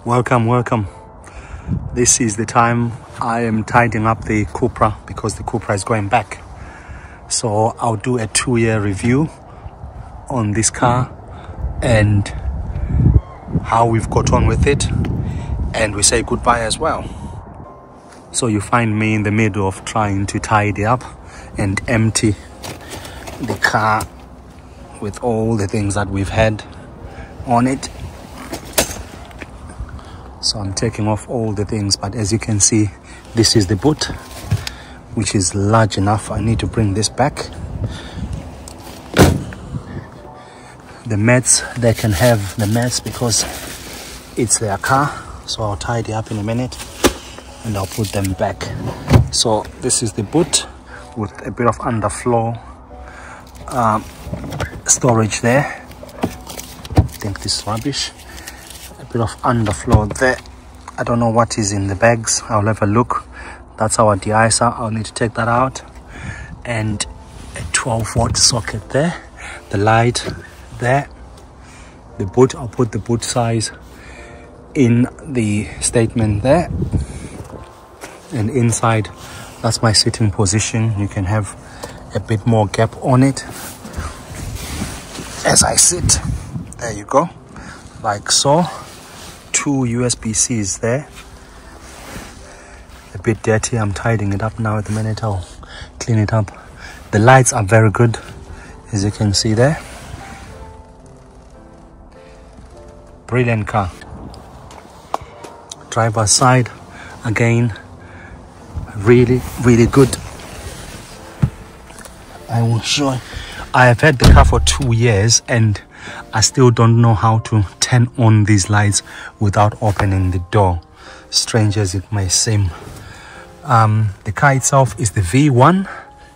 Welcome. This is the time I am tidying up the CUPRA because the CUPRA is going back. So I'll do a 2-year review on this car and how we've got on with it, and we say goodbye as well. So you find me in the middle of trying to tidy up and empty the car with all the things that we've had on it. So I'm taking off all the things, but as you can see, this is the boot, which is large enough. I need to bring this back. The mats, they can have the mats because it's their car. So I'll tidy up in a minute and I'll put them back. So this is the boot with a bit of underfloor storage there. I think this is rubbish. A bit of underfloor there. I don't know what is in the bags. I'll have a look. That's our de-icer. I'll need to take that out. And a 12-volt socket there. The light there. The boot, I'll put the boot size in the statement there. And inside, that's my sitting position. You can have a bit more gap on it as I sit. There you go, like so. 2 USB-Cs there. A bit dirty. I'm tidying it up now. At the minute I'll clean it up. The lights are very good, as you can see there. Brilliant car. Driver's side again, really good. I will show you. I have had the car for 2 years and I still don't know how to turn on these lights without opening the door, strange as it may seem. The car itself is the V1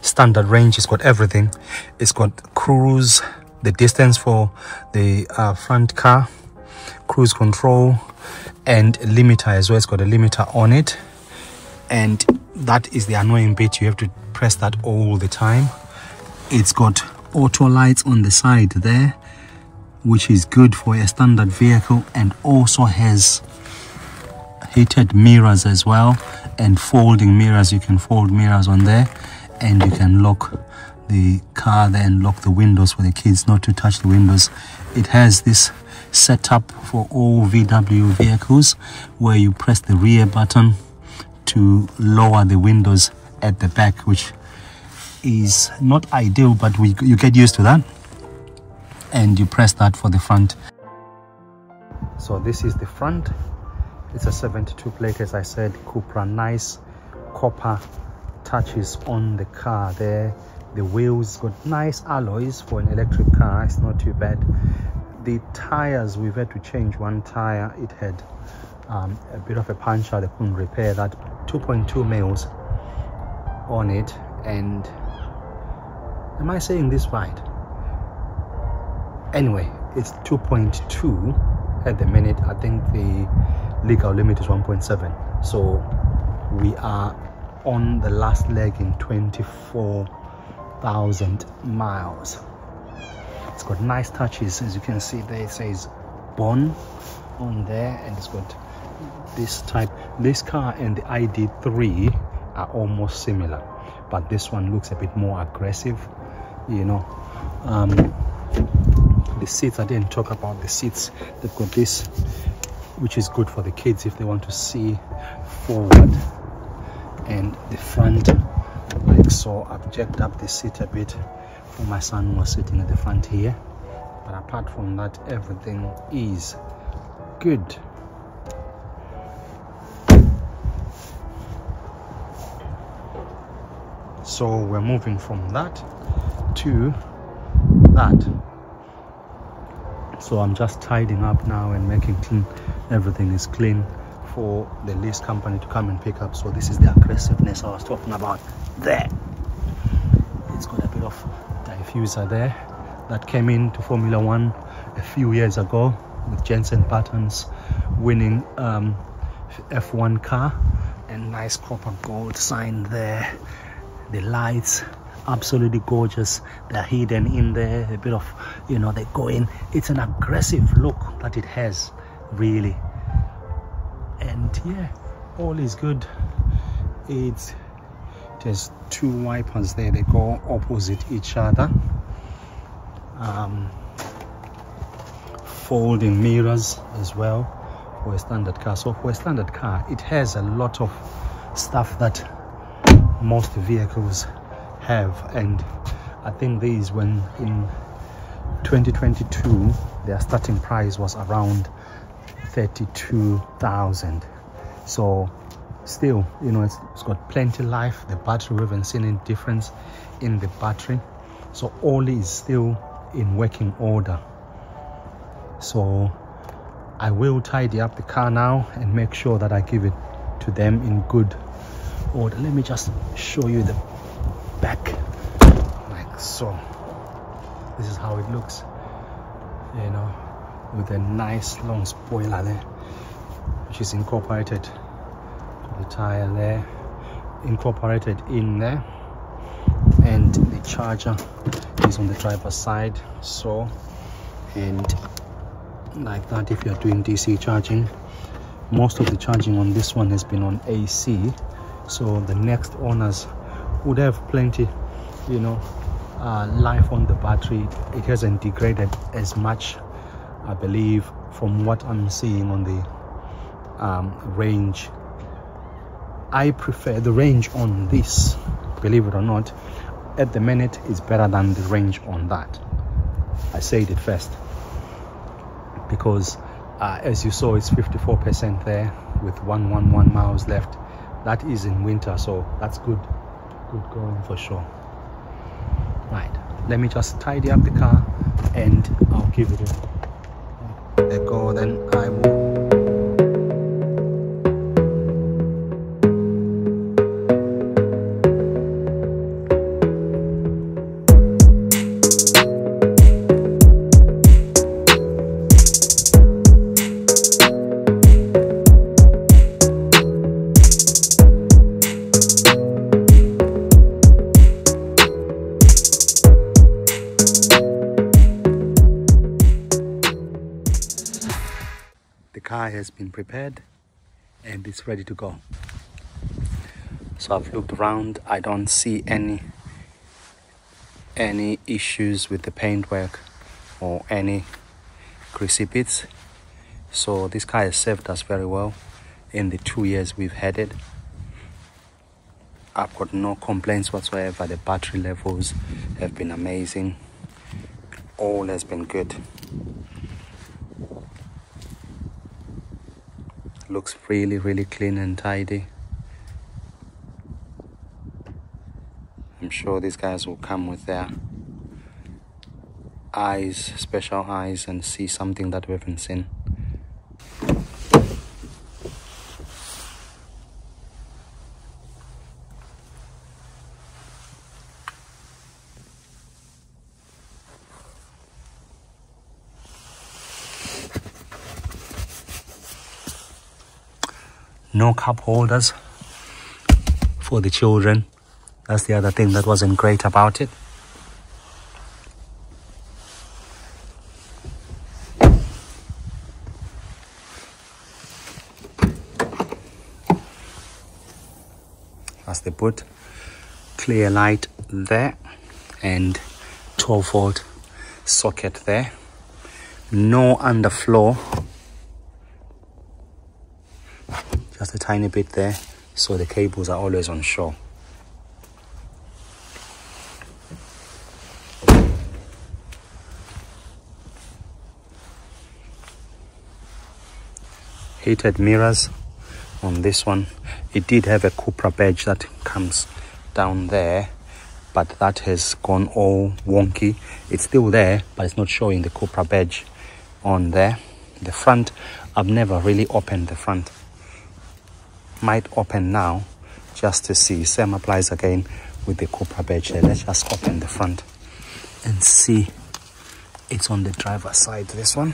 standard range. It's got everything. It's got cruise, the distance for the front car, cruise control, and a limiter as well. It's got a limiter on it, and that is the annoying bit. You have to press that all the time. It's got auto lights on the side there, which is good for a standard vehicle, and also has heated mirrors as well, and folding mirrors. You can fold mirrors on there, and you can lock the car there and lock the windows for the kids not to touch the windows. It has this setup for all VW vehicles where you press the rear button to lower the windows at the back, which is not ideal, but you get used to that, and you press that for the front. So this is the front. It's a 72 plate, as I said. CUPRA, nice copper touches on the car there. The wheels got nice alloys for an electric car. It's not too bad. The tires, we've had to change one tire. It had a bit of a puncture. They couldn't repair that. 2.2 mils on it. And am I saying this right? Anyway, it's 2.2 at the minute. I think the legal limit is 1.7. So we are on the last leg in 24,000 miles. It's got nice touches, as you can see there. It says Born on there, and it's got this type. This car and the ID3 are almost similar, but this one looks a bit more aggressive, you know. The seats, I didn't talk about the seats. They've got this, which is good for the kids if they want to see forward, and the front, like so. I've jacked up the seat a bit for my son who was sitting at the front here, but apart from that, everything is good. So we're moving from that to that. So I'm just tidying up now and making clean. Everything is clean for the lease company to come and pick up. So this is the aggressiveness I was talking about there. It's got a bit of diffuser there that came into Formula One a few years ago with Jensen Buttons winning F1 car, and nice copper gold sign there. The lights, absolutely gorgeous. They're hidden in there, a bit of, you know, they go in. It's an aggressive look that it has, really. And yeah, all is good. There's two wipers there, they go opposite each other. Folding mirrors as well for a standard car. So for a standard car, it has a lot of stuff that most vehicles have, and I think these, when in 2022 their starting price was around 32,000. So still, you know, it's got plenty life. The battery, we haven't seen any difference in the battery, so all is still in working order. So I will tidy up the car now and make sure that I give it to them in good order. Let me just show you the back, like so. This is how it looks, you know, with a nice long spoiler there, which is incorporated to the tire there, incorporated in there, and the charger is on the driver's side, so, and like that. If you're doing DC charging, most of the charging on this one has been on AC, so the next owners would have plenty, you know, life on the battery. It hasn't degraded as much, I believe, from what I'm seeing on the range. I prefer the range on this, believe it or not, at the minute is better than the range on that. I said it first, because as you saw, it's 54% there with 111 miles left. That is in winter, so that's good going for sure. Right, let me just tidy up the car and I'll give it a go, then I will. Car has been prepared and it's ready to go. So I've looked around, I don't see any issues with the paintwork or any greasy bits. So this car has served us very well in the 2 years we've had it. I've got no complaints whatsoever. The battery levels have been amazing. All has been good. Looks really clean and tidy. I'm sure these guys will come with their eyes, special eyes, and see something that we haven't seen. No cup holders for the children. That's the other thing that wasn't great about it. That's the boot. Clear light there and 12-volt socket there. No underflow. Just a tiny bit there, so the cables are always on shore. Heated mirrors on this one. It did have a CUPRA badge that comes down there, but that has gone all wonky. It's still there, but it's not showing the CUPRA badge on there. The front, I've never really opened the front. Might open now just to see. Same applies again with the CUPRA badge there. Let's just open the front and see. It's on the driver's side, this one.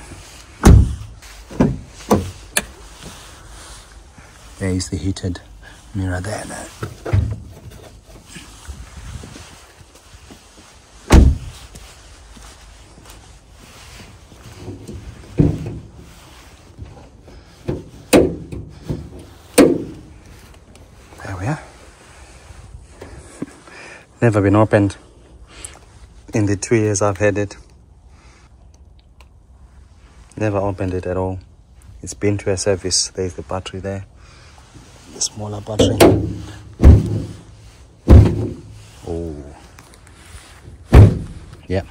There is the heated mirror there. Never been opened in the 2 years I've had it. Never opened it at all. It's been to a service. There's the battery there, the smaller battery. Oh, yeah,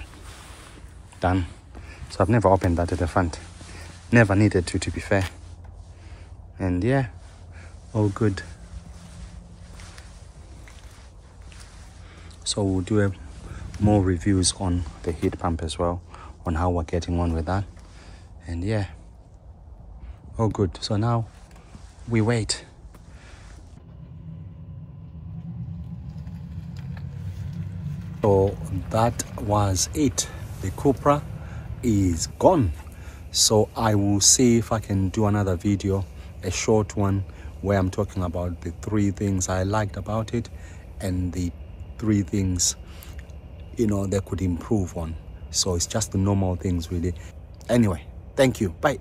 done. So I've never opened that at the front. Never needed to be fair. And yeah, all good. So we'll do more reviews on the heat pump as well, on how we're getting on with that. And yeah, all good. So now we wait. So that was it. The CUPRA is gone. So I will see if I can do another video, a short one, where I'm talking about the 3 things I liked about it and the 3 things, you know, they could improve on. So it's just the normal things really. Anyway, thank you. Bye.